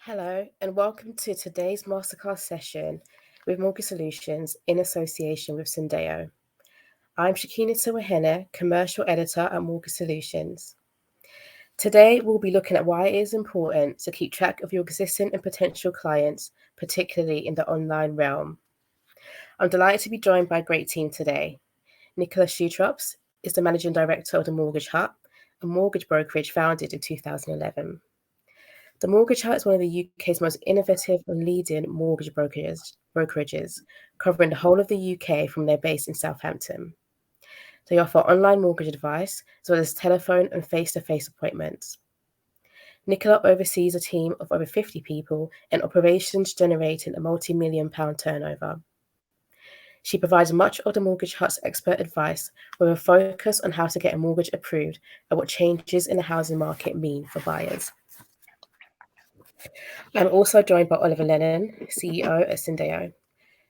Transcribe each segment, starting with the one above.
Hello, and welcome to today's Masterclass session with Mortgage Solutions in association with Syndeo. I'm Shakina Sawahene, Commercial Editor at Mortgage Solutions. Today, we'll be looking at why it is important to keep track of your existing and potential clients, particularly in the online realm. I'm delighted to be joined by a great team today. Nicola Schutrups is the Managing Director of the Mortgage Hut, a mortgage brokerage founded in 2011. The Mortgage Hut is one of the UK's most innovative and leading mortgage brokerages, covering the whole of the UK from their base in Southampton. They offer online mortgage advice, as well as telephone and face-to-face appointments. Nicola oversees a team of over 50 people and operations generating a multi-million pound turnover. She provides much of the Mortgage Hut's expert advice with a focus on how to get a mortgage approved and what changes in the housing market mean for buyers. I'm also joined by Oliver Lennon, CEO at Syndeo.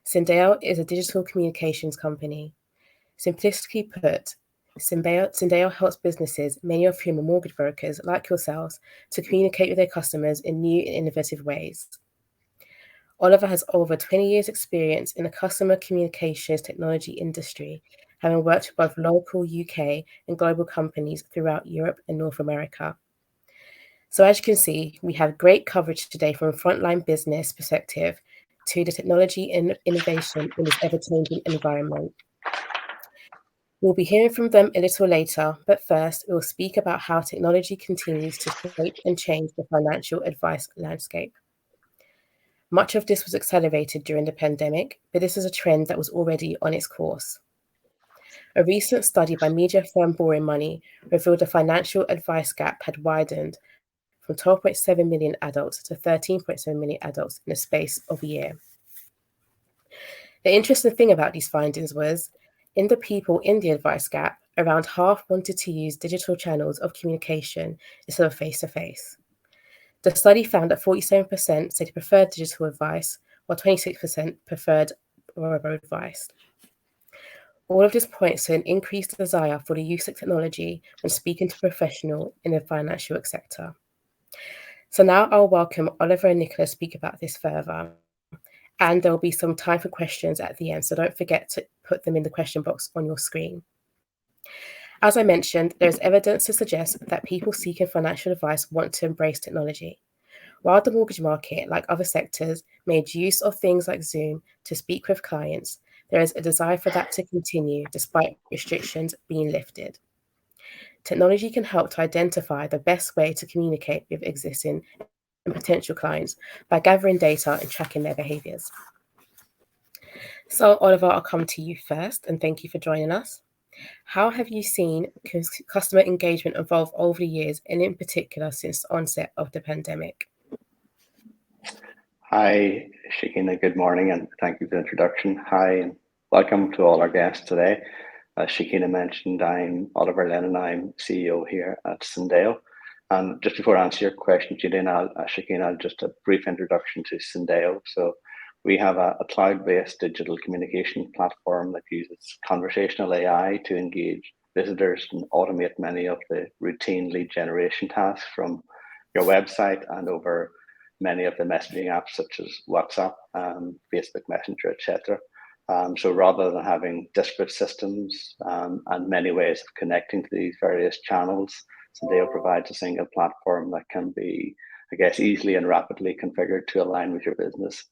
Syndeo is a digital communications company. Simplistically put, Syndeo helps businesses, many of whom are mortgage brokers like yourselves, to communicate with their customers in new and innovative ways. Oliver has over 20 years' experience in the customer communications technology industry, having worked with both local UK and global companies throughout Europe and North America. So as you can see, we have great coverage today from a frontline business perspective to the technology and innovation in this ever-changing environment. We'll be hearing from them a little later, but first we'll speak about how technology continues to shape and change the financial advice landscape. Much of this was accelerated during the pandemic, but this is a trend that was already on its course. A recent study by media firm Boring Money revealed the financial advice gap had widened from 12.7 million adults to 13.7 million adults in the space of a year. The interesting thing about these findings was, in the people in the advice gap, around half wanted to use digital channels of communication instead of face-to-face. The study found that 47% said they preferred digital advice, while 26% preferred verbal advice. All of this points to an increased desire for the use of technology when speaking to a professional in the financial sector. So now I'll welcome Oliver and Nicola to speak about this further. And there'll be some time for questions at the end, so don't forget to put them in the question box on your screen. As I mentioned, there's evidence to suggest that people seeking financial advice want to embrace technology. While the mortgage market, like other sectors, made use of things like Zoom to speak with clients, there is a desire for that to continue despite restrictions being lifted. Technology can help to identify the best way to communicate with existing and potential clients by gathering data and tracking their behaviours. So, Oliver, I'll come to you first, and thank you for joining us. How have you seen customer engagement evolve over the years, and in particular since the onset of the pandemic? Hi, Shakina. Good morning, and thank you for the introduction. Hi, and welcome to all our guests today. As Shakina mentioned, I'm Oliver Lennon. I'm CEO here at Syndeo. And just before I answer your question, Shakina, I'll just a brief introduction to Syndeo. So we have a cloud-based digital communication platform that uses conversational AI to engage visitors and automate many of the routine lead generation tasks from your website and over many of the messaging apps such as WhatsApp, Facebook Messenger, etc. So rather than having disparate systems and many ways of connecting to these various channels, Syndeo provides a single platform that can be, easily and rapidly configured to align with your business.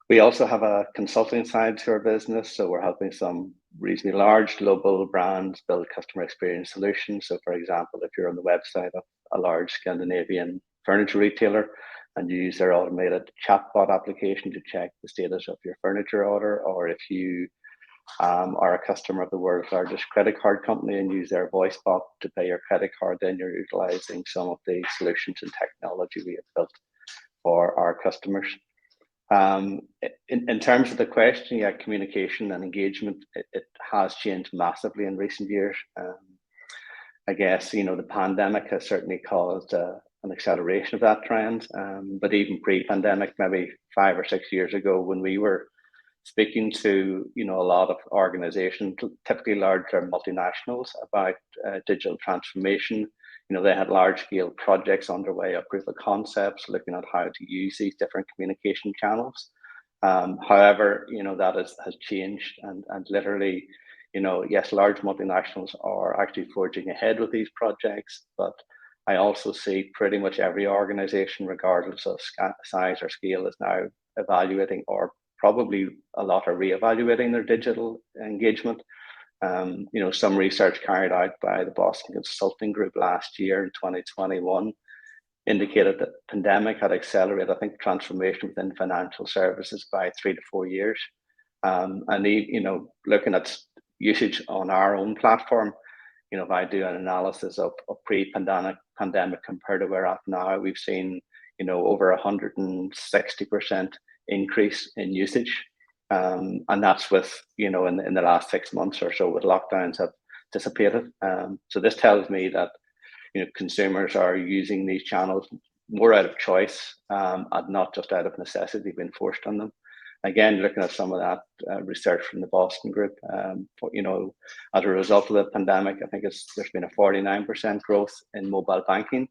We also have a consulting side to our business, so we're helping some reasonably large global brands build customer experience solutions. So for example, if you're on the website of a large Scandinavian furniture retailer and you use their automated chatbot application to check the status of your furniture order, or if you are a customer of the world's largest credit card company and use their voice bot to pay your credit card, then you're utilizing some of the solutions and technology we have built for our customers. In terms of the question, communication and engagement, it has changed massively in recent years. The pandemic has certainly caused an acceleration of that trend. But even pre-pandemic, maybe 5 or 6 years ago, when we were speaking to a lot of organizations, typically larger multinationals, about digital transformation, they had large scale projects underway of proof of concepts, looking at how to use these different communication channels. However, that has changed, and literally, yes, large multinationals are actually forging ahead with these projects, but I also see pretty much every organization, regardless of size or scale, is now evaluating, or probably a lot are reevaluating their digital engagement. Some research carried out by the Boston Consulting Group last year in 2021 indicated that the pandemic had accelerated, I think, transformation within financial services by 3 to 4 years. And looking at usage on our own platform, if I do an analysis of pre-pandemic compared to where we're at now, we've seen, over 160% increase in usage. And that's with, in the last 6 months or so, with lockdowns have dissipated. So this tells me that, consumers are using these channels more out of choice, and not just out of necessity being forced on them. Again, looking at some of that research from the Boston Group, as a result of the pandemic, I think there's been a 49% growth in mobile banking,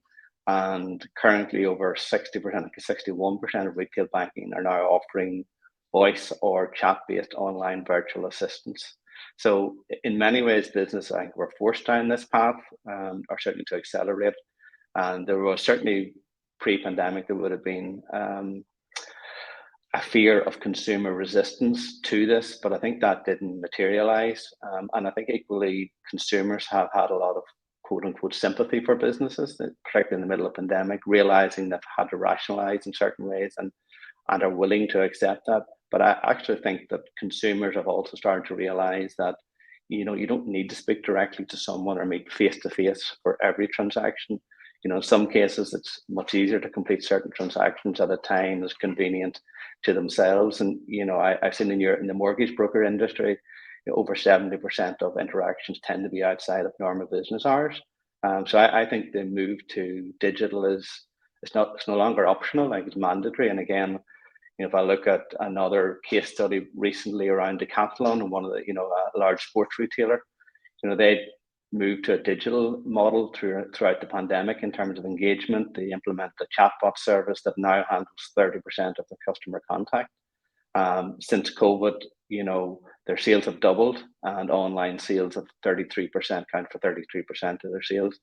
and currently over 60%, 61% of retail banking are now offering voice or chat-based online virtual assistants. So in many ways, business, I think, we're forced down this path, or certainly to accelerate. And there was certainly pre-pandemic, there would have been a fear of consumer resistance to this, but I think that didn't materialize. And I think equally, consumers have had a lot of quote unquote sympathy for businesses, particularly in the middle of pandemic, realizing they've had to rationalize in certain ways and are willing to accept that. But I actually think that consumers have also started to realize that, you don't need to speak directly to someone or meet face to face for every transaction. In some cases, it's much easier to complete certain transactions at a time that's convenient to themselves. And, I've seen in the mortgage broker industry, over 70% of interactions tend to be outside of normal business hours. So I think the move to digital it's no longer optional, like it's mandatory. And again, if I look at another case study recently around Decathlon, and one of the, a large sports retailer, they moved to a digital model throughout the pandemic in terms of engagement. They implemented a chatbot service that now handles 30% of the customer contact. Since COVID, their sales have doubled, and online sales of 33% count for 33% of their sales.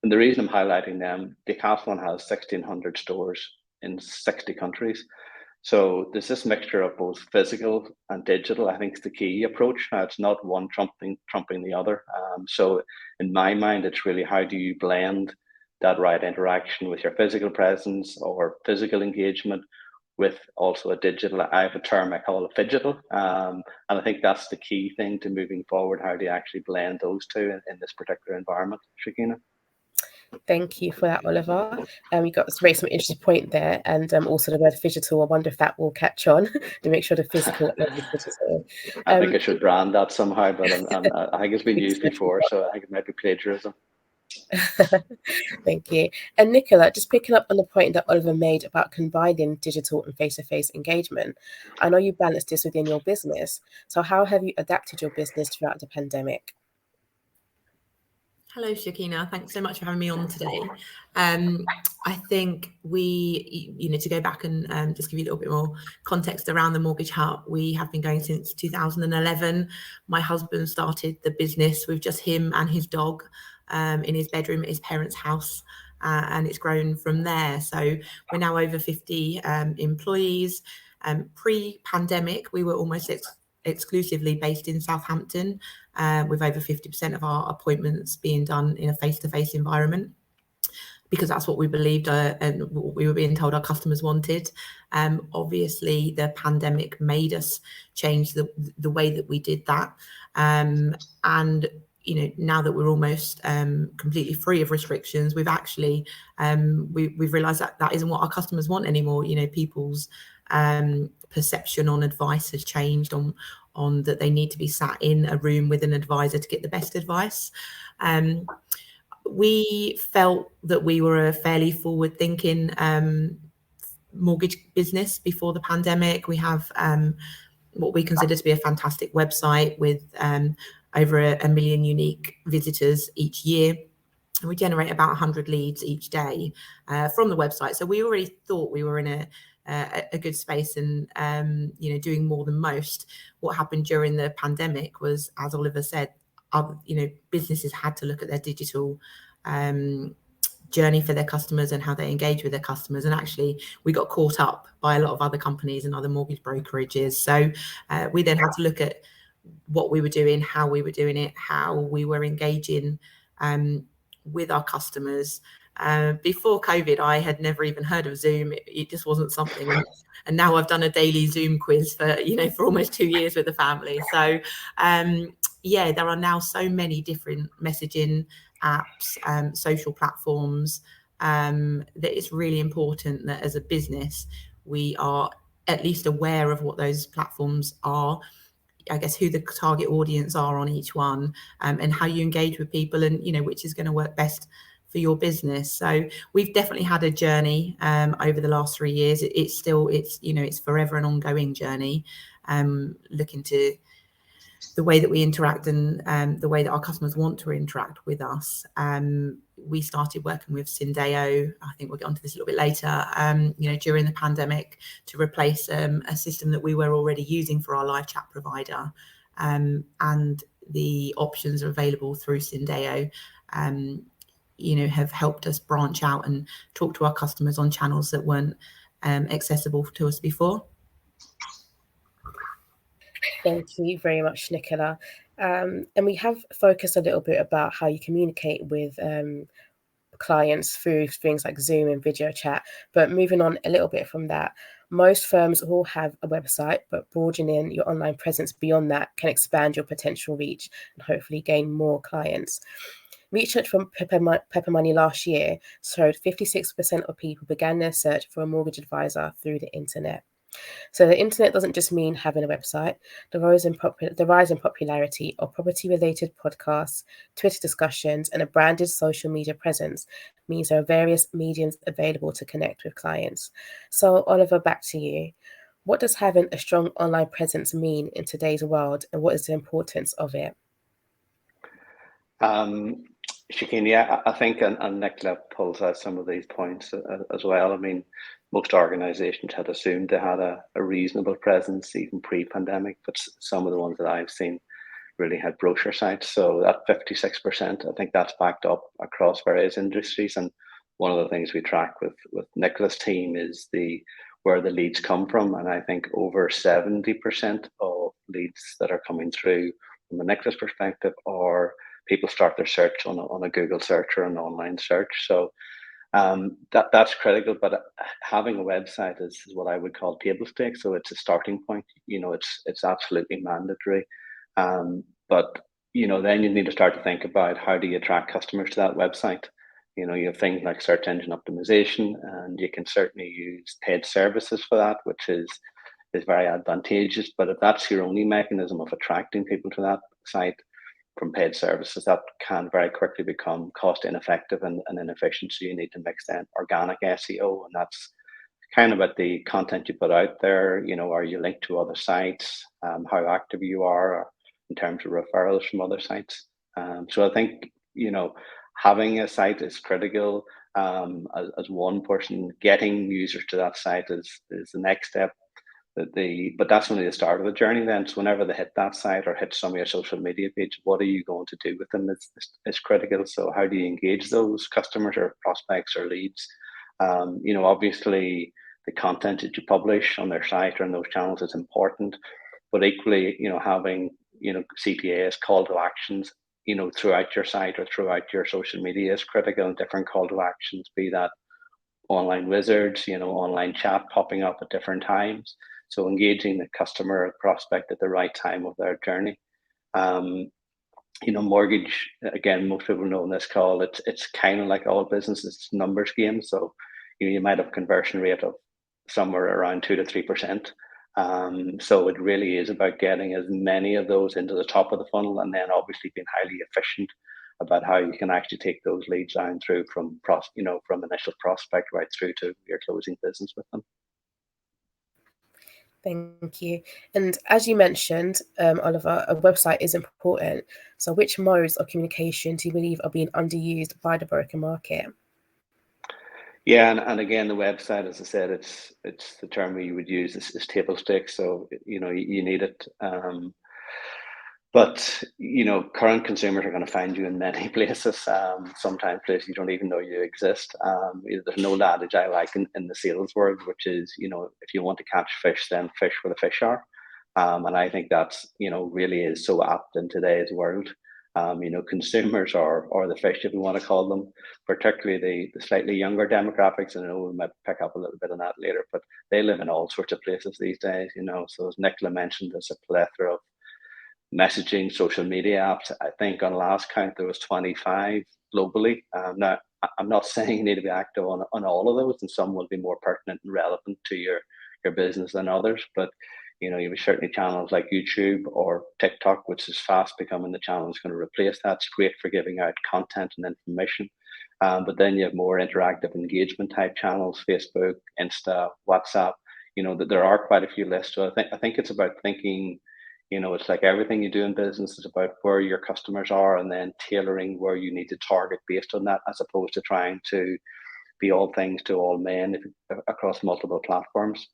And the reason I'm highlighting them, Decathlon has 1,600 stores in 60 countries. So there's this mixture of both physical and digital, I think, is the key approach. Now, it's not one trumping the other. So in my mind, it's really how do you blend that right interaction with your physical presence or physical engagement with also a digital. I have a term I call it phygital. And I think that's the key thing to moving forward. How do you actually blend those two in this particular environment, Shakina? Thank you for that, Oliver. You got to raise some interesting point there, and also the word phygital. I wonder if that will catch on to make sure the physical is digital. I think I should brand that somehow, but I think it's been used before, so I think it might be plagiarism. Thank you. And Nicola, just picking up on the point that Oliver made about combining digital and face-to-face engagement, I know you balance this within your business. So how have you adapted your business throughout the pandemic? Hello, Shakina. Thanks so much for having me on today. I think to go back and just give you a little bit more context around the Mortgage Hut, we have been going since 2011. My husband started the business with just him and his dog in his bedroom at his parents' house, and it's grown from there. So we're now over 50 employees. Pre-pandemic, we were almost exclusively based in Southampton, with over 50% of our appointments being done in a face-to-face environment, because that's what we believed and what we were being told our customers wanted. Obviously, the pandemic made us change the way that we did that. And now that we're almost completely free of restrictions, we've actually we've realised that isn't what our customers want anymore. People's perception on advice has changed on that they need to be sat in a room with an advisor to get the best advice. We felt that we were a fairly forward-thinking mortgage business before the pandemic. We have what we consider to be a fantastic website with over a million unique visitors each year. we generate about 100 leads each day from the website. So we already thought we were in a good space and doing more than most. What happened during the pandemic was, as Oliver said, businesses had to look at their digital journey for their customers and how they engage with their customers. And actually, we got caught up by a lot of other companies and other mortgage brokerages. So we then had to look at what we were doing, how we were doing it, how we were engaging with our customers. Before COVID, I had never even heard of Zoom. It just wasn't something. And now I've done a daily Zoom quiz for almost 2 years with the family. So there are now so many different messaging apps, social platforms, that it's really important that as a business, we are at least aware of what those platforms are, I guess, who the target audience are on each one, and how you engage with people, and which is going to work best for your business. So we've definitely had a journey over the last 3 years. It's forever an ongoing journey, looking to the way that we interact and the way that our customers want to interact with us. We started working with Syndeo. I think we'll get onto this a little bit later, during the pandemic, to replace a system that we were already using for our live chat provider. And the options are available through Syndeo, have helped us branch out and talk to our customers on channels that weren't accessible to us before. Thank you very much, Nicola. And we have focused a little bit about how you communicate with clients through things like Zoom and video chat. But moving on a little bit from that, most firms all have a website, but broadening your online presence beyond that can expand your potential reach and hopefully gain more clients. Research from Pepper Money last year showed 56% of people began their search for a mortgage advisor through the internet. So the internet doesn't just mean having a website. The rise in popularity of property-related podcasts, Twitter discussions, and a branded social media presence means there are various mediums available to connect with clients. So Oliver, back to you. What does having a strong online presence mean in today's world, and what is the importance of it? Shakeen, yeah, I think, and Nicola pulls out some of these points as well. I mean, most organizations had assumed they had a reasonable presence even pre-pandemic, but some of the ones that I've seen really had brochure sites. So that 56%, I think that's backed up across various industries. And one of the things we track with Nicola's team is where the leads come from. And I think over 70% of leads that are coming through from a Nicola's perspective are people start their search on a Google search or an online search. So that's critical, but having a website is what I would call table stakes. So it's a starting point. It's absolutely mandatory. But then you need to start to think about how do you attract customers to that website. You have things like search engine optimization, and you can certainly use paid services for that, which is very advantageous. But if that's your only mechanism of attracting people to that site from paid services, that can very quickly become cost ineffective and inefficient. So you need to mix in organic SEO, and that's kind of about the content you put out there. Are you linked to other sites? How active you are in terms of referrals from other sites. So I think having a site is critical. As one person, getting users to that site is the next step. But that's only the start of the journey then. So whenever they hit that site or hit some of your social media page, what are you going to do with them is critical. So how do you engage those customers or prospects or leads? Obviously the content that you publish on their site or in those channels is important, but equally, having, CTAs, call to actions, throughout your site or throughout your social media is critical, and different call to actions, be that online wizards, online chat popping up at different times. So engaging the customer or prospect at the right time of their journey. Mortgage, again, most people know in this call, it's kind of like all business, it's numbers game. So you might have a conversion rate of somewhere around 2 to 3%. So it really is about getting as many of those into the top of the funnel, and then obviously being highly efficient about how you can actually take those leads down through from initial prospect right through to your closing business with them. Thank you. And as you mentioned, Oliver, a website is important. So which modes of communication do you believe are being underused by the broker market? Yeah, and again, the website, as I said, it's the term we would use is table stakes. So you need it. But current consumers are going to find you in many places. Sometimes places you don't even know you exist. There's an old adage I like in the sales world, which is if you want to catch fish, then fish where the fish are. And I think that's really is so apt in today's world. Consumers or the fish, if you want to call them, particularly the slightly younger demographics. And I know we might pick up a little bit on that later, but they live in all sorts of places these days. So as Nicola mentioned, there's a plethora of messaging, social media apps. I think on last count there was 25 globally. Now, I'm not saying you need to be active on all of those, and some will be more pertinent and relevant to your business than others. But you have certainly channels like YouTube or TikTok, which is fast becoming the channel that's going to replace that. It's great for giving out content and information. But then you have more interactive engagement type channels, Facebook, Insta, WhatsApp. That there are quite a few lists. So I think it's about thinking. It's like everything you do in business is about where your customers are and then tailoring where you need to target based on that, as opposed to trying to be all things to all men across multiple platforms.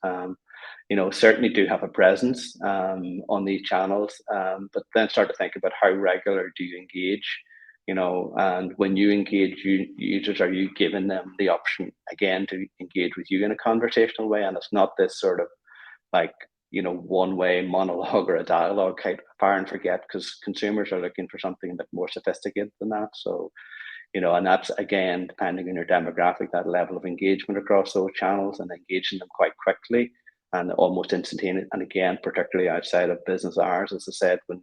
Certainly do have a presence on these channels, but then start to think about how regular do you engage, and when you engage users, are you giving them the option again to engage with you in a conversational way? And it's not this sort of like one way monologue or a dialogue kind of fire and forget, because consumers are looking for something a bit more sophisticated than that. So and that's again depending on your demographic, that level of engagement across those channels and engaging them quite quickly and almost instantaneous. And again, particularly outside of business hours, as I said, when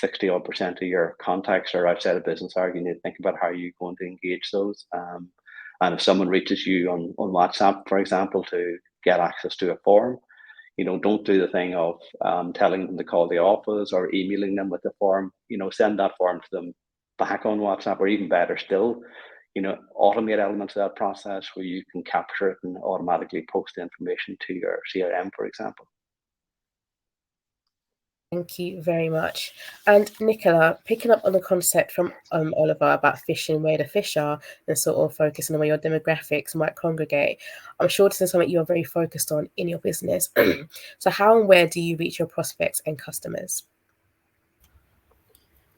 60% of your contacts are outside of business hours, you need to think about how you're going to engage those. And if someone reaches you on WhatsApp, for example, to get access to a form, don't do the thing of telling them to call the office or emailing them with the form. Send that form to them back on WhatsApp, or even better still, automate elements of that process where you can capture it and automatically post the information to your CRM, for example. Thank you very much. And Nicola, picking up on the concept from Oliver about fishing where the fish are and sort of focusing on where your demographics might congregate, I'm sure this is something you're very focused on in your business. So how and where do you reach your prospects and customers?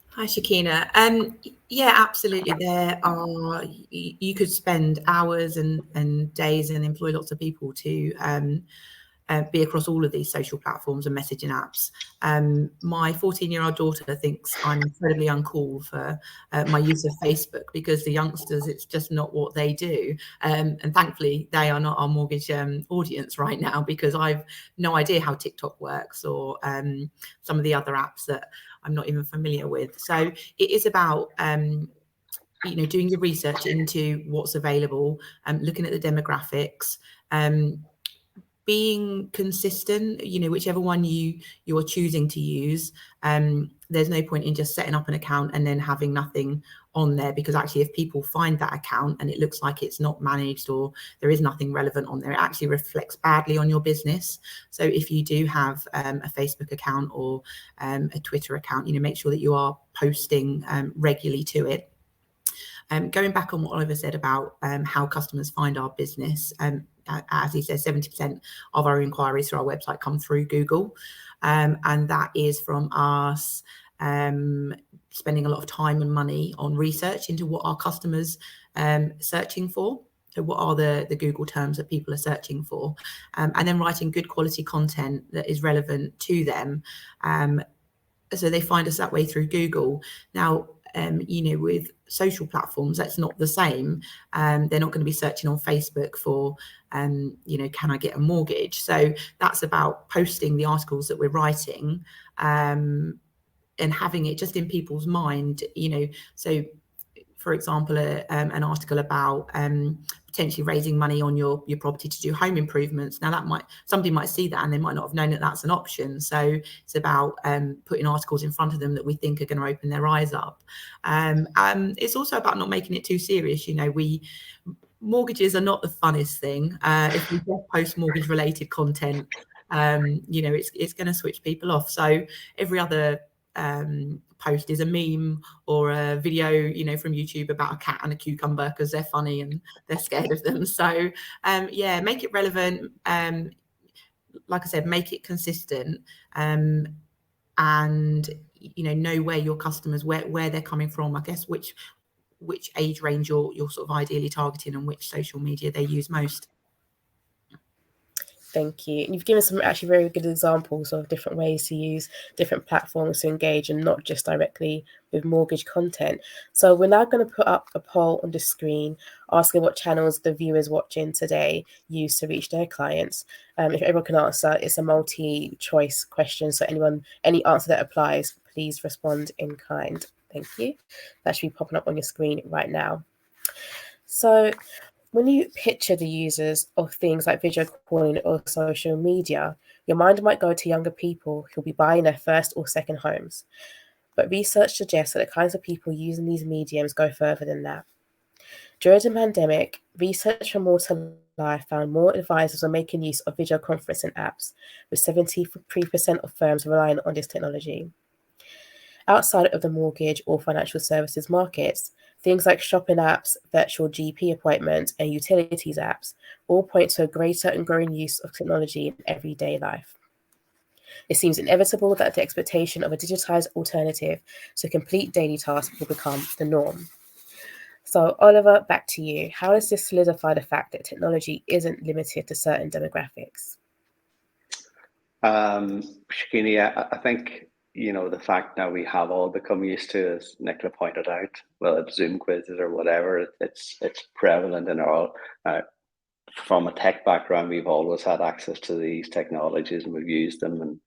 Hi, Shakina. Yeah, absolutely. There are, you could spend hours and days and employ lots of people to be across all of these social platforms and messaging apps. My 14-year-old daughter thinks I'm incredibly uncool for my use of Facebook, because the youngsters, it's just not what they do. And thankfully, they are not our mortgage audience right now, because I've no idea how TikTok works or some of the other apps that I'm not even familiar with. So it is about doing your research into what's available, looking at the demographics, being consistent, whichever one you're choosing to use. There's no point in just setting up an account and then having nothing on there, because actually if people find that account and it looks like it's not managed or there is nothing relevant on there, it actually reflects badly on your business. So if you do have a Facebook account or a Twitter account, make sure that you are posting regularly to it. Going back on what Oliver said about how customers find our business, as he says, 70% of our inquiries through our website come through Google, and that is from us spending a lot of time and money on research into what our customers searching for. So what are the Google terms that people are searching for, and then writing good quality content that is relevant to them. So they find us that way through Google. Now, with social platforms, that's not the same. They're not going to be searching on Facebook for, can I get a mortgage? So that's about posting the articles that we're writing and having it just in people's mind, So, for example, an article about potentially raising money on your property to do home improvements. Now somebody might see that and they might not have known that that's an option. So it's about putting articles in front of them that we think are going to open their eyes up. It's also about not making it too serious. Mortgages are not the funnest thing. If we just post mortgage related content, you know, it's going to switch people off. So every other post is a meme or a video, you know, from YouTube about a cat and a cucumber because they're funny and they're scared of them. So yeah, make it relevant. Like I said, make it consistent, and you know where your customers, where they're coming from. I guess which age range you're sort of ideally targeting and which social media they use most. Thank you. And you've given some actually very good examples of different ways to use different platforms to engage and not just directly with mortgage content. So we're now going to put up a poll on the screen asking what channels the viewers watching today use to reach their clients. If everyone can answer, it's a multi-choice question. So any answer that applies, please respond in kind. Thank you. That should be popping up on your screen right now. So when you picture the users of things like video calling or social media, your mind might go to younger people who'll be buying their first or second homes. But research suggests that the kinds of people using these mediums go further than that. During the pandemic, research from More to Life found more advisors were making use of video conferencing apps, with 73% of firms relying on this technology. Outside of the mortgage or financial services markets, things like shopping apps, virtual GP appointments, and utilities apps all point to a greater and growing use of technology in everyday life. It seems inevitable that the expectation of a digitized alternative to complete daily tasks will become the norm. So, Oliver, back to you. How does this solidify the fact that technology isn't limited to certain demographics? Shakini, I think, you know, the fact now we have all become used to, as Nicola pointed out, well, it's Zoom quizzes or whatever, it's prevalent in our, from a tech background, we've always had access to these technologies and we've used them. And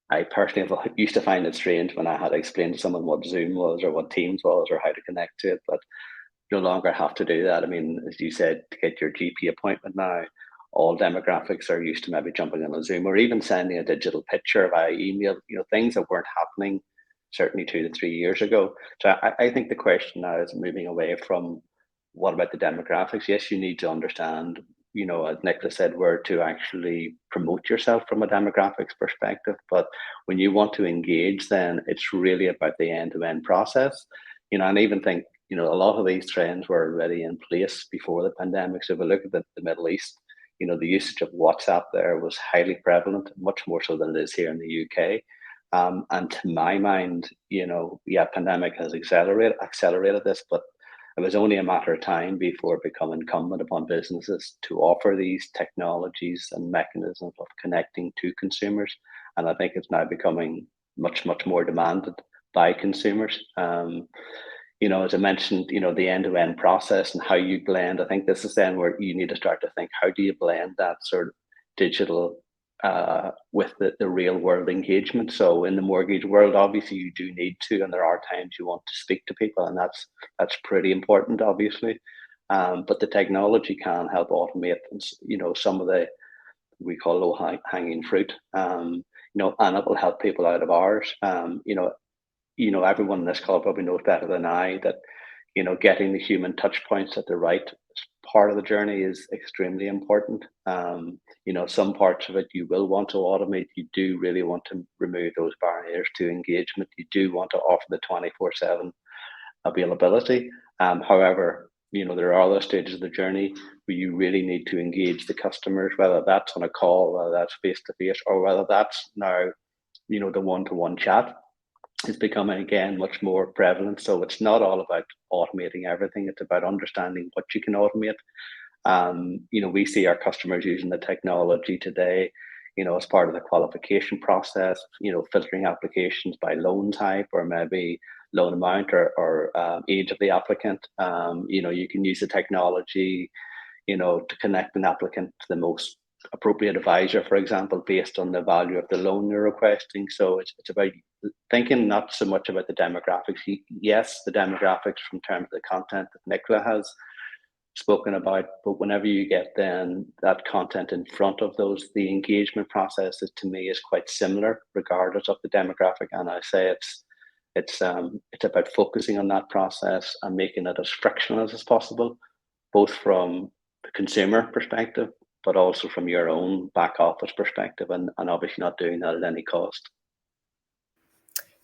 I personally used to find it strange when I had to explain to someone what Zoom was or what Teams was or how to connect to it, but no longer have to do that. I mean, as you said, to get your GP appointment now, all demographics are used to maybe jumping on a Zoom or even sending a digital picture via email, you know, things that weren't happening certainly 2 to 3 years ago. So I think the question now is moving away from what about the demographics? Yes, you need to understand, you know, as Nicola said, where to actually promote yourself from a demographics perspective. But when you want to engage, then it's really about the end-to-end process. You know, and I even think, you know, a lot of these trends were already in place before the pandemic. So if we look at the Middle East, you know, the usage of WhatsApp there was highly prevalent, much more so than it is here in the UK. And to my mind, you know, yeah, pandemic has accelerated this, but it was only a matter of time before it became incumbent upon businesses to offer these technologies and mechanisms of connecting to consumers. And I think it's now becoming much, much more demanded by consumers. You know, as I mentioned, you know, the end-to-end process and how you blend, I think this is then where you need to start to think, how do you blend that sort of digital with the real world engagement? So in the mortgage world, obviously you do need to, and there are times you want to speak to people, and that's pretty important, obviously. But the technology can help automate, you know, some of the, we call low hanging fruit, you know, and it will help people out of hours. You know, everyone in this call probably knows better than I that, you know, getting the human touch points at the right part of the journey is extremely important. You know, some parts of it you will want to automate. You do really want to remove those barriers to engagement. You do want to offer the 24/7 availability. However, you know, there are other stages of the journey where you really need to engage the customers, whether that's on a call, whether that's face to face, or whether that's now, you know, the one-to-one chat is becoming again much more prevalent. So it's not all about automating everything. It's about understanding what you can automate. You know, we see our customers using the technology today, you know, as part of the qualification process, you know, filtering applications by loan type or maybe loan amount or age of the applicant. You know, you can use the technology, you know, to connect an applicant to the most appropriate advisor, for example, based on the value of the loan you're requesting. So it's about thinking not so much about the demographics. Yes, the demographics from terms of the content that Nicola has spoken about, but whenever you get then that content in front of those, the engagement process is, to me, is quite similar regardless of the demographic. And I say it's about focusing on that process and making it as frictionless as possible, both from the consumer perspective, but also from your own back office perspective, and obviously not doing that at any cost.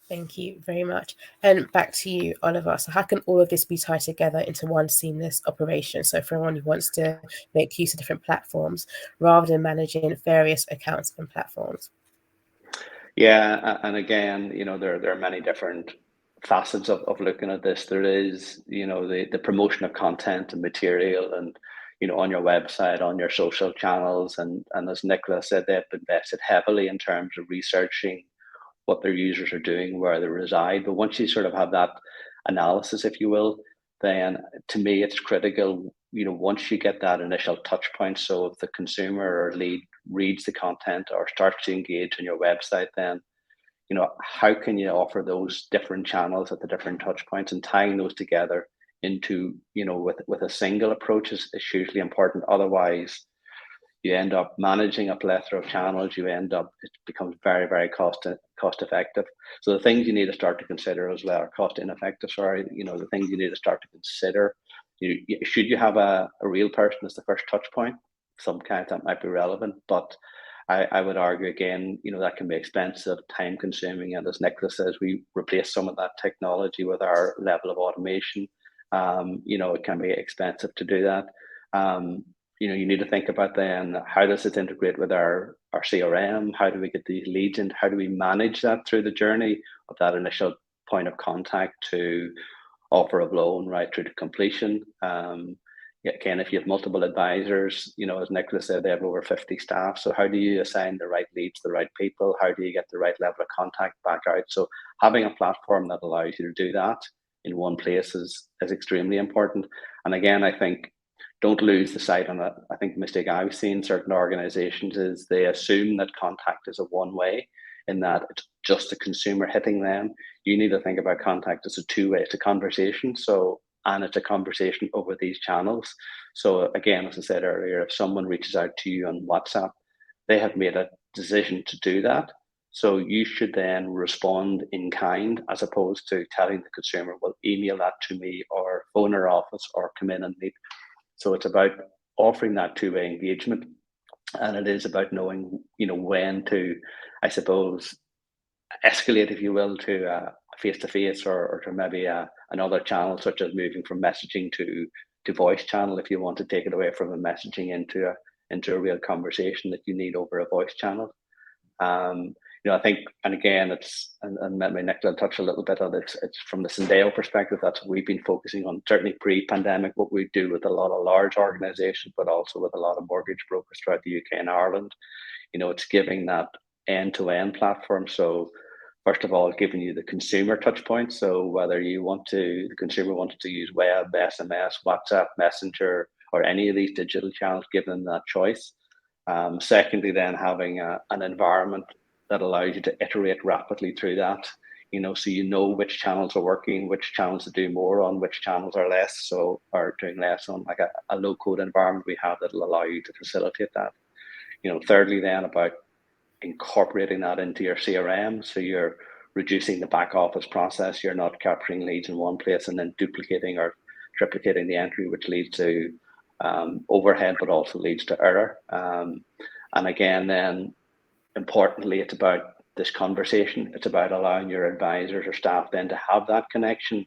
Thank you very much. And back to you, Oliver. So how can all of this be tied together into one seamless operation? So for anyone who wants to make use of different platforms rather than managing various accounts and platforms. Yeah, and again, there are many different facets of looking at this. There is, the promotion of content and material, and on your website, on your social channels, and as Nicola said, they've invested heavily in terms of researching what their users are doing, where they reside. But once you sort of have that analysis, if you will, then to me it's critical, once you get that initial touch point. So if the consumer or lead reads the content or starts to engage on your website, then how can you offer those different channels at the different touch points, and tying those together into, with a single approach is hugely important. Otherwise, you end up managing a plethora of channels. It becomes very, very cost effective. So the things you need to start to consider as well, are cost ineffective. Sorry, the things you need to start to consider. Should you have a real person as the first touch point? Some kind that might be relevant, but I would argue again, that can be expensive, time consuming, and as Nicola says, we replace some of that technology with our level of automation. It can be expensive to do that. You need to think about then, how does it integrate with our CRM? How do we get these leads in? How do we manage that through the journey of that initial point of contact to offer of loan right through to completion? Again, if you have multiple advisors, as Nicola said, they have over 50 staff. So how do you assign the right leads to the right people? How do you get the right level of contact back out? So having a platform that allows you to do that in one place is extremely important. And again, I think, don't lose the sight on that. I think the mistake I've seen certain organizations is they assume that contact is a one way, in that it's just the consumer hitting them. You need to think about contact as a two-way. It's a conversation. And it's a conversation over these channels. So again, as I said earlier, if someone reaches out to you on WhatsApp, they have made a decision to do that. So you should then respond in kind, as opposed to telling the consumer, well, email that to me, or phone our office, or come in and meet. So it's about offering that two-way engagement, and it is about knowing, when to, I suppose, escalate, if you will, to face-to-face, or to maybe another channel, such as moving from messaging to voice channel, if you want to take it away from a messaging into a real conversation that you need over a voice channel. I think, and again, and maybe Nicola touched a little bit on it, it's from the Syndeo perspective, that's what we've been focusing on, certainly pre-pandemic, what we do with a lot of large organizations, but also with a lot of mortgage brokers throughout the UK and Ireland. It's giving that end-to-end platform. So first of all, giving you the consumer touch points. So whether the consumer wanted to use web, SMS, WhatsApp, Messenger, or any of these digital channels, giving them that choice. Secondly, then having an environment that allows you to iterate rapidly through that, so which channels are working, which channels to do more on, which channels are doing less on, like a low-code environment we have that will allow you to facilitate that. Thirdly, then about incorporating that into your CRM, so you're reducing the back office process. You're not capturing leads in one place and then duplicating or triplicating the entry, which leads to overhead, but also leads to error. And again, then importantly, it's about this conversation. It's about allowing your advisors or staff then to have that connection.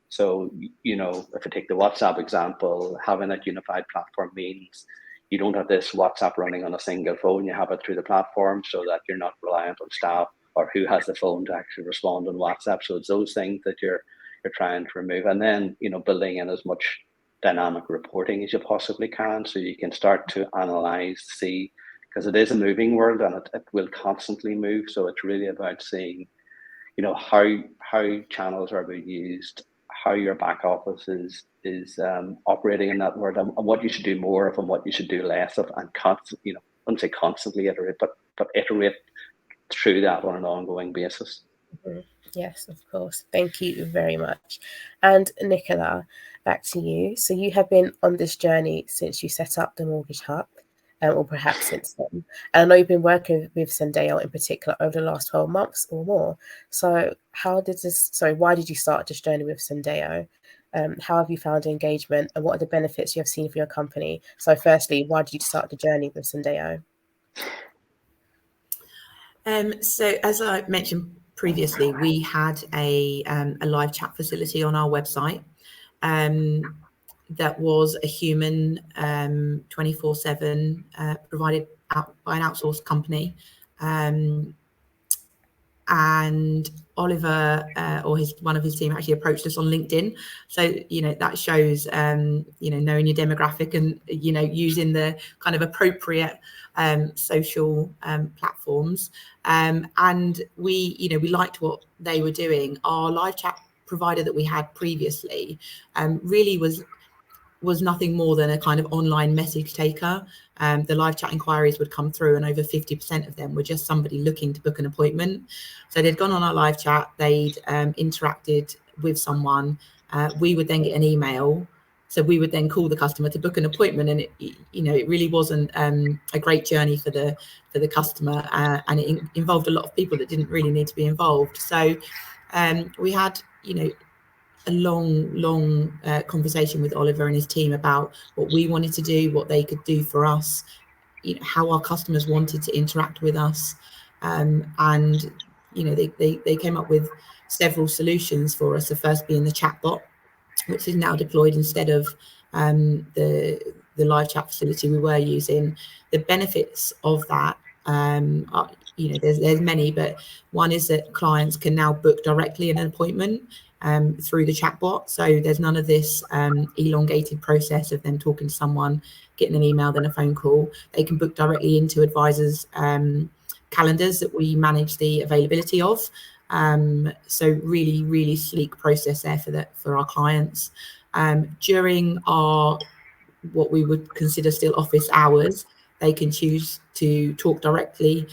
So, if I take the WhatsApp example, having that unified platform means you don't have this WhatsApp running on a single phone. You have it through the platform, so that you're not reliant on staff or who has the phone to actually respond on WhatsApp. So it's those things that you're trying to remove. And then, building in as much dynamic reporting as you possibly can, so you can start to analyze, see, because it is a moving world and it will constantly move. So it's really about seeing, how channels are being used, how your back office is operating in that world, and what you should do more of and what you should do less of, and constantly, I wouldn't say constantly iterate, but iterate through that on an ongoing basis. Mm-hmm. Yes, of course. Thank you very much. And Nicola, back to you. So you have been on this journey since you set up the Mortgage Hub, or perhaps since then. And I know you've been working with Syndeo in particular over the last 12 months or more. So why did you start this journey with Syndeo? How have you found engagement, and what are the benefits you have seen for your company? So firstly, why did you start the journey with Syndeo? So as I mentioned previously, we had a live chat facility on our website that was a human 24/7 provided out by an outsourced company. And Oliver or one of his team actually approached us on LinkedIn. So, that shows, knowing your demographic and, using the kind of appropriate social platforms. And we liked what they were doing. Our live chat provider that we had previously really was nothing more than a kind of online message taker. The live chat inquiries would come through, and over 50% of them were just somebody looking to book an appointment. So they'd gone on our live chat, they'd interacted with someone. We would then get an email. So we would then call the customer to book an appointment, and it really wasn't a great journey for the customer, and it involved a lot of people that didn't really need to be involved. So we had a long conversation with Oliver and his team about what we wanted to do, what they could do for us, how our customers wanted to interact with us, and they came up with several solutions for us. The first being the chatbot, which is now deployed instead of the live chat facility we were using. The benefits of that are, there's many, but one is that clients can now book directly an appointment through the chatbot. So there's none of this elongated process of them talking to someone, getting an email, then a phone call. They can book directly into advisors' calendars that we manage the availability of. So really, really sleek process there for our clients. During what we would consider still office hours, they can choose to talk directly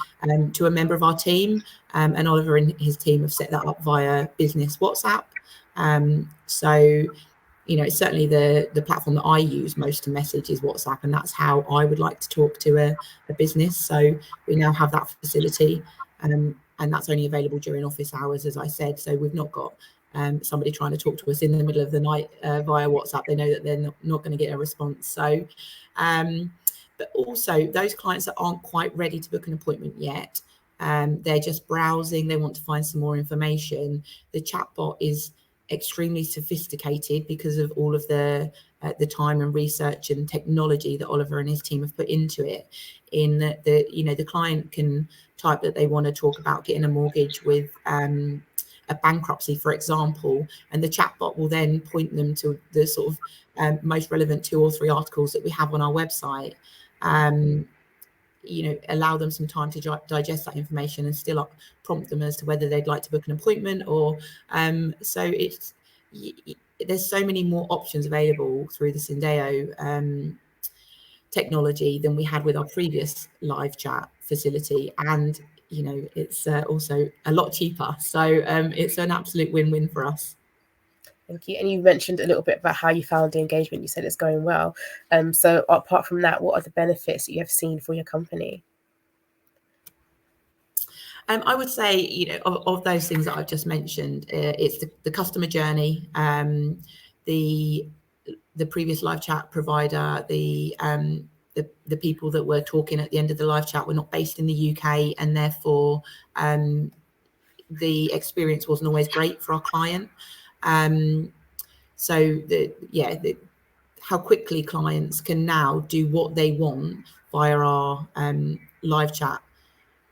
to a member of our team, and Oliver and his team have set that up via business WhatsApp. So certainly the platform that I use most to message is WhatsApp, and that's how I would like to talk to a business. So we now have that facility, and that's only available during office hours, as I said. So we've not got somebody trying to talk to us in the middle of the night via WhatsApp. They know that they're not going to get a response. So, but also those clients that aren't quite ready to book an appointment yet, they're just browsing, they want to find some more information. The chatbot is extremely sophisticated because of all of the time and research and technology that Oliver and his team have put into it. In that the client can type that they want to talk about getting a mortgage with a bankruptcy, for example, and the chatbot will then point them to the sort of most relevant 2 or 3 articles that we have on our website. Allow them some time to digest that information and still prompt them as to whether they'd like to book an appointment or so there's so many more options available through the Syndeo technology than we had with our previous live chat facility, and it's also a lot cheaper, so it's an absolute win-win for us. Thank you. And you mentioned a little bit about how you found the engagement. You said it's going well. So apart from that, what are the benefits that you have seen for your company? I would say, of those things that I've just mentioned, it's the customer journey, the previous live chat provider, the people that were talking at the end of the live chat were not based in the UK, and therefore the experience wasn't always great for our client. So how quickly clients can now do what they want via our live chat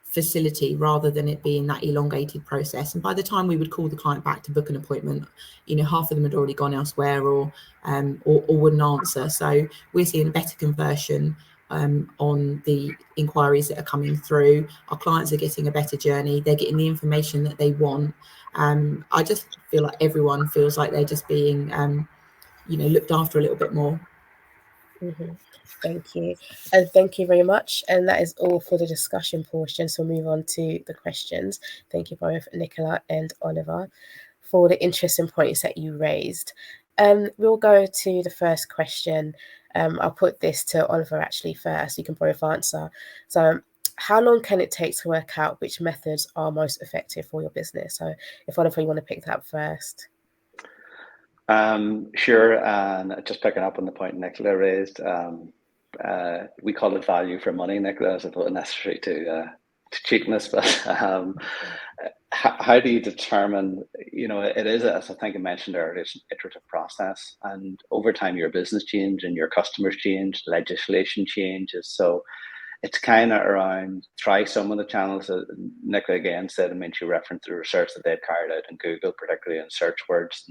facility rather than it being that elongated process. And by the time we would call the client back to book an appointment, half of them had already gone elsewhere or wouldn't answer. So we're seeing better conversion on the inquiries that are coming through. Our clients are getting a better journey. They're getting the information that they want. I just feel like everyone feels like they're just being looked after a little bit more. Mm-hmm. Thank you. And thank you very much. And that is all for the discussion portion. So we'll move on to the questions. Thank you both, Nicola and Oliver, for the interesting points that you raised. We'll go to the first question. I'll put this to Oliver actually first. You can both answer. So how long can it take to work out which methods are most effective for your business? So if Oliver, you want to pick that up first. Sure, and just picking up on the point Nicola raised, we call it value for money, Nicola, as opposed necessary to cheapness. But how do you determine? It is, as I think I mentioned earlier, it's an iterative process, and over time your business change and your customers change, legislation changes. So it's kind of around try some of the channels that Nicola again said. I mean, she referenced the research that they've carried out in Google, particularly in search words,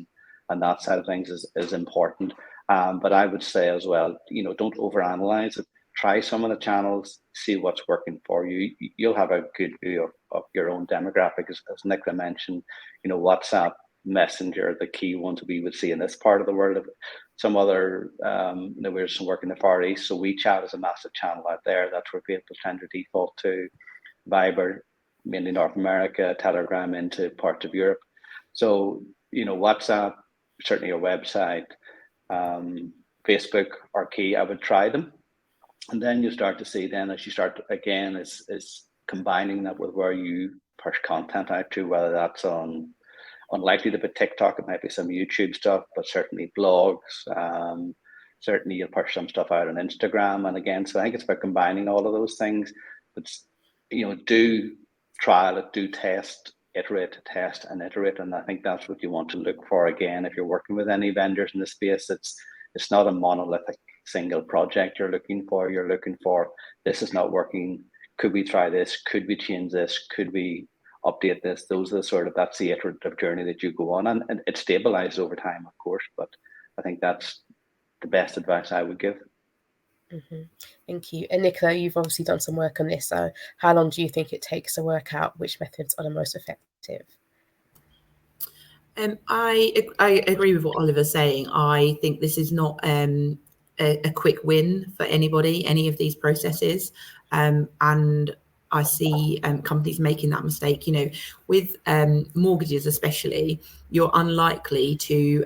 and that side of things is important. But I would say as well, don't overanalyze it. Try some of the channels, see what's working for you. You'll have a good view of your own demographic, as Nicola mentioned. WhatsApp, Messenger, the key ones we would see in this part of the world. Some other, we're just working in the Far East, so WeChat is a massive channel out there. That's where people tend to default to. Viber, mainly North America, Telegram into parts of Europe. So, WhatsApp, certainly your website, Facebook are key. I would try them. And then you start to see then as you start again is combining that with where you push content out to, whether that's on unlikely to be TikTok, it might be some YouTube stuff, but certainly blogs. Certainly you'll push some stuff out on Instagram. And again, so I think it's about combining all of those things. But do trial it, do test, iterate, test and iterate. And I think that's what you want to look for. Again, if you're working with any vendors in the space, it's not a monolithic single project you're looking for. You're looking for, this is not working. Could we try this? Could we change this? Could we update this? Those are that's the iterative journey that you go on, and it stabilizes over time, of course, but I think that's the best advice I would give. Mm-hmm. Thank you. And Nicola, you've obviously done some work on this, so how long do you think it takes to work out which methods are the most effective? I agree with what Oliver's saying. I think this is not a quick win for anybody, any of these processes, and I see companies making that mistake. With mortgages especially, you're unlikely to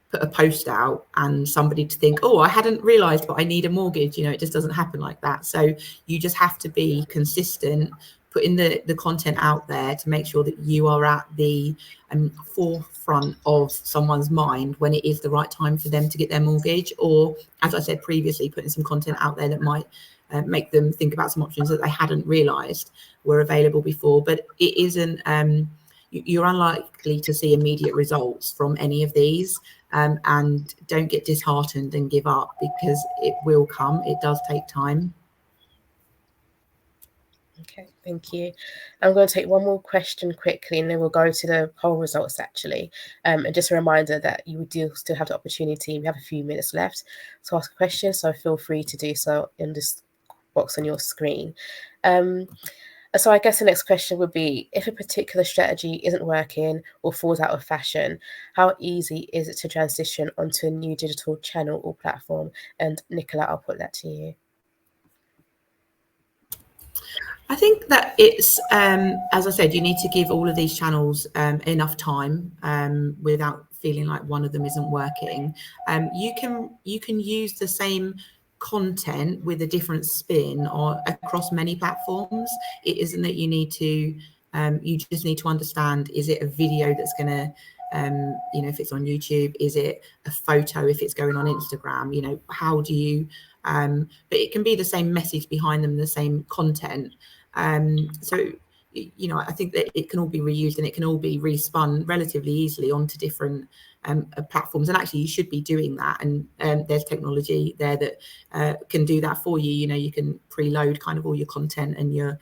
put a post out and somebody to think, oh, I hadn't realized, but I need a mortgage. It just doesn't happen like that. So you just have to be consistent, putting the content out there to make sure that you are at the forefront of someone's mind when it is the right time for them to get their mortgage. Or, as I said previously, putting some content out there that might make them think about some options that they hadn't realized were available before. But it isn't, you're unlikely to see immediate results from any of these. And don't get disheartened and give up, because it will come. It does take time. Okay, thank you. I'm going to take one more question quickly, and then we'll go to the poll results actually. And just a reminder that you do still have the opportunity, we have a few minutes left to ask a question, so feel free to do so in this box on your screen. So I guess the next question would be, if a particular strategy isn't working or falls out of fashion, how easy is it to transition onto a new digital channel or platform? And Nicola, I'll put that to you. I think that it's, as I said, you need to give all of these channels enough time without feeling like one of them isn't working. You can use the same content with a different spin or across many platforms. It isn't that you need to, you just need to understand, is it a video that's going to, if it's on YouTube, is it a photo if it's going on Instagram? How do you, but it can be the same message behind them, the same content. So, I think that it can all be reused and it can all be respun relatively easily onto different platforms. And actually, you should be doing that. And there's technology there that can do that for you. You can preload kind of all your content and your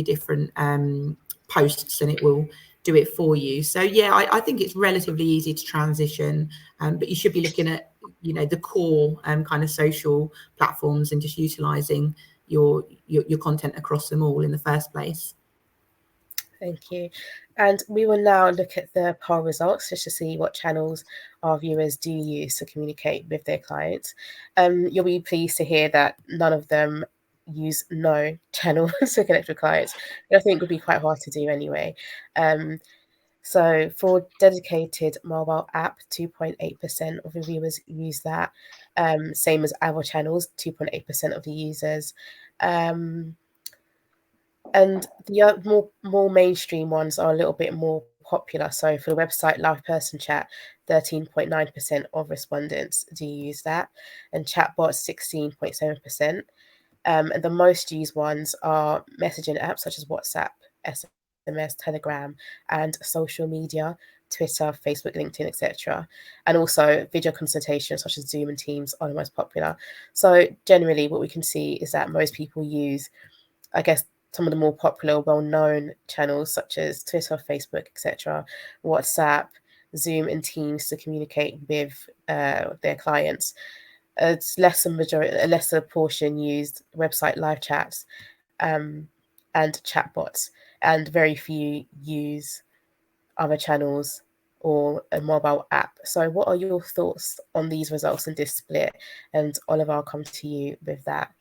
different posts, and it will do it for you. So, yeah, I think it's relatively easy to transition, but you should be looking at, the core kind of social platforms and just utilizing your content across them all in the first place. Thank you. And we will now look at the poll results just to see what channels our viewers do use to communicate with their clients. You'll be pleased to hear that none of them use no channel to connect with clients. I think would be quite hard to do anyway. So for dedicated mobile app, 2.8% of the viewers use that. Same as other channels, 2.8% of the users. And the more mainstream ones are a little bit more popular. So for the website live person chat, 13.9% of respondents do use that, and chatbots 16.7%. And the most used ones are messaging apps such as WhatsApp, SMS, Telegram, and social media, Twitter, Facebook, LinkedIn, etc. And also video consultations such as Zoom and Teams are the most popular. So generally what we can see is that most people use, I guess, some of the more popular, well-known channels such as Twitter, Facebook, etc., WhatsApp, Zoom, and Teams to communicate with their clients. It's a lesser portion used website live chats and chatbots, and very few use other channels or a mobile app. So what are your thoughts on these results in this split? And Oliver, I'll come to you with that.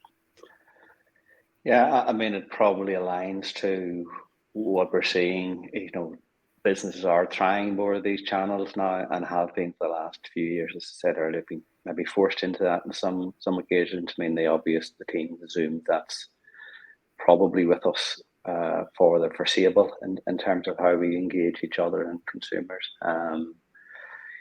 Yeah, I mean, it probably aligns to what we're seeing. Businesses are trying more of these channels now and have been for the last few years. As I said earlier, been maybe forced into that in some occasions. I mean, the obvious, the Teams, the Zoom, that's probably with us for the foreseeable in terms of how we engage each other and consumers.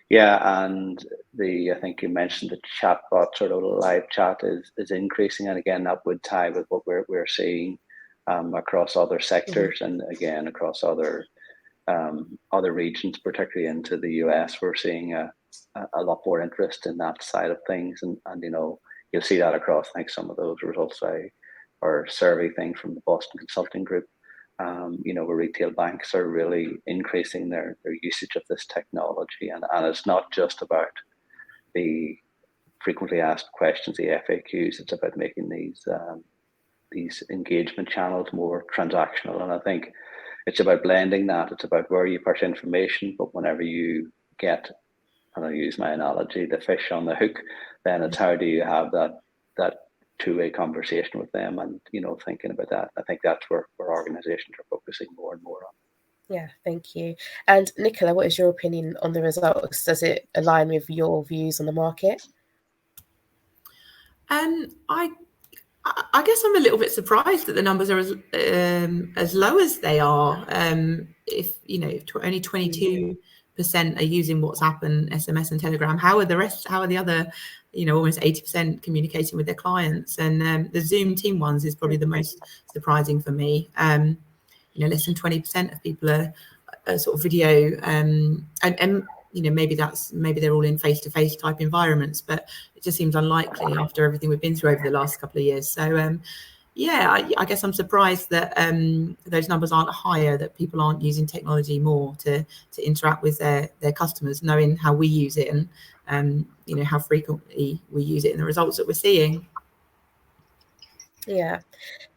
Yeah, and I think you mentioned the chatbot sort of live chat is increasing, and again that would tie with what we're seeing across other sectors, and again across other regions, particularly into the US. We're seeing a lot more interest in that side of things, and you'll see that across, I think, some of those results or survey things from the Boston Consulting Group. Where retail banks are really increasing their usage of this technology. And it's not just about the frequently asked questions, the FAQs, it's about making these engagement channels more transactional. And I think it's about blending that. It's about where you put information, but whenever you get, and I'll use my analogy, the fish on the hook, then it's how do you have that two-way conversation with them, and thinking about that. I think that's where organizations are focusing more and more on. Yeah, thank you. And Nicola, what is your opinion on the results? Does it align with your views on the market? I guess I'm a little bit surprised that the numbers are as low as they are. If only 22% are using WhatsApp and SMS and Telegram, how are the rest? How are the other, almost 80% communicating with their clients? And the Zoom team ones is probably the most surprising for me. Less than 20% of people are sort of video, and maybe they're all in face-to-face type environments, but it just seems unlikely after everything we've been through over the last couple of years. So I guess I'm surprised that those numbers aren't higher, that people aren't using technology more to interact with their customers, knowing how we use it and how frequently we use it and the results that we're seeing. Yeah,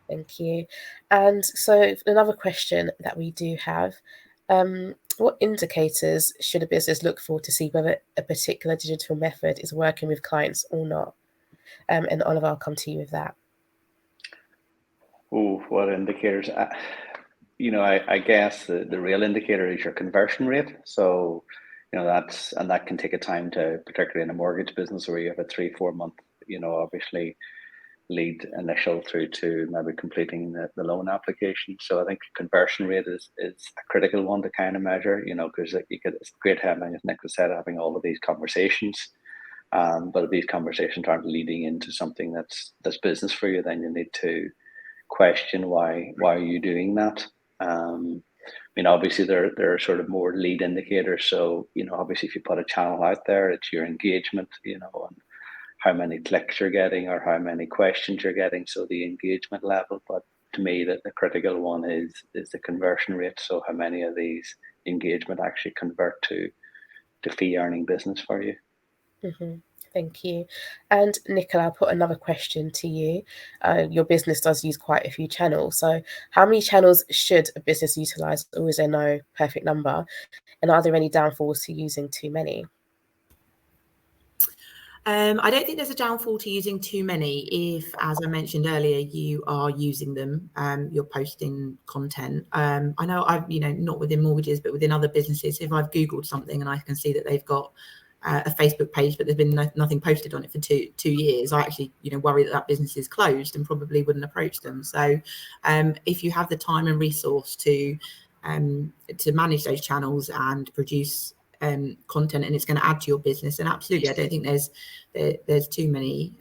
thank you. And so another question that we do have, what indicators should a business look for to see whether a particular digital method is working with clients or not? And Oliver, I'll come to you with that. Oh, what indicators? I guess the real indicator is your conversion rate. So, that can take a time to, particularly in a mortgage business where you have a 3-4 month, obviously lead initial through to maybe completing the loan application. So I think conversion rate is a critical one to kind of measure, because it's great having, as Nicola said, having all of these conversations. But if these conversations aren't leading into something that's business for you, then you need to question why are you doing that. Obviously there are sort of more lead indicators. So obviously if you put a channel out there, it's your engagement, and how many clicks you're getting or how many questions you're getting, so the engagement level. But to me, the critical one is the conversion rate. So how many of these engagement actually convert to fee earning business for you. Mm-hmm. Thank you. And Nicola, I'll put another question to you. Your business does use quite a few channels. So how many channels should a business utilize, or is there no perfect number? And are there any downfalls to using too many? I don't think there's a downfall to using too many if, as I mentioned earlier, you are using them, you're posting content. I know I've, not within mortgages, but within other businesses, if I've Googled something and I can see that they've got a Facebook page, but there's been nothing posted on it for two years, I actually, worry that business is closed and probably wouldn't approach them. So if you have the time and resource to to manage those channels and produce content, and it's going to add to your business. And absolutely, I don't think there's too many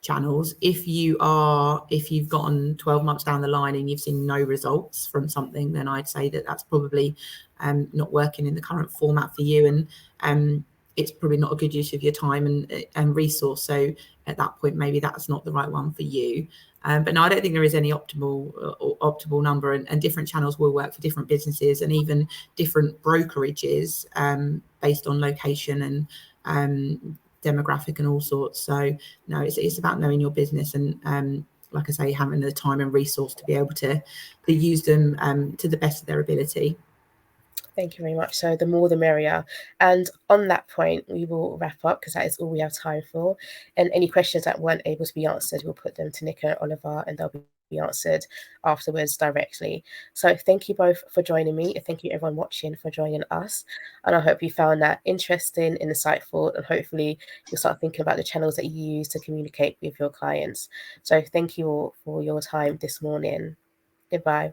channels. If you've gotten 12 months down the line and you've seen no results from something, then I'd say that's probably not working in the current format for you, and it's probably not a good use of your time and resource. So at that point, maybe that's not the right one for you. But no, I don't think there is any optimal number, and different channels will work for different businesses and even different brokerages based on location and demographic and all sorts. So no, it's about knowing your business and like I say, having the time and resource to be able to use them to the best of their ability. Thank you very much. So the more the merrier. And on that point, we will wrap up because that is all we have time for. And any questions that weren't able to be answered, we'll put them to Nick and Oliver, and they'll be answered afterwards directly. So thank you both for joining me. Thank you everyone watching for joining us. And I hope you found that interesting and insightful, and hopefully you'll start thinking about the channels that you use to communicate with your clients. So thank you all for your time this morning. Goodbye.